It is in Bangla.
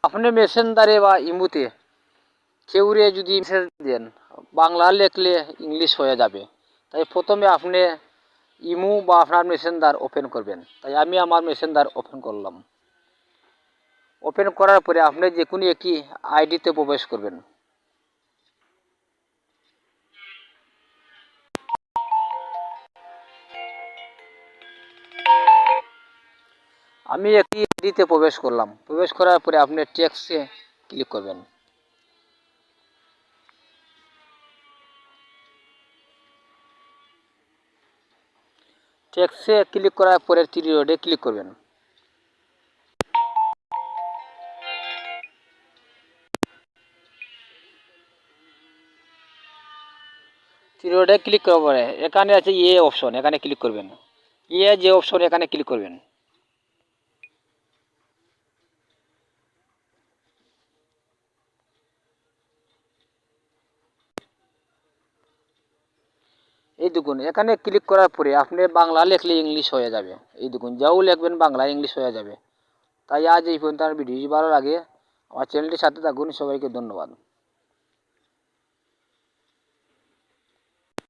আপনি মেসেঞ্জারে বা ইমুতে কেউরে যদি মেসেজ দেন, বাংলা লিখলে ইংলিশ হয়ে যাবে। তাই প্রথমে আপনি ইমু বা আপনার মেসেঞ্জার ওপেন করবেন। তাই আমি আমার মেসেঞ্জার ওপেন করলাম। ওপেন করার পরে আপনি যে কোনো একটি আইডিতে প্রবেশ করবেন। আমি একটি আইডিতে প্রবেশ করলাম। প্রবেশ করার পরে আপনি টেক্সটে ক্লিক করবেন। টেক্সটে ক্লিক করার পরে থ্রি ডটে ক্লিক করবেন। থ্রি ডটে ক্লিক করার পরে এখানে আছে অপশন, এখানে ক্লিক করবেন। যে অপশন এখানে ক্লিক করবেন। এই দেখুন, এখানে ক্লিক করার পরে আপনি বাংলা লিখলে ইংলিশ হয়ে যাবে। এই দেখুন, যাও লিখবেন বাংলা ইংলিশ হয়ে যাবে। তাই আজ এই পর্যন্ত। ভিডিও ভালো লাগে আমার চ্যানেলটির সাথে থাকুন। সবাইকে ধন্যবাদ।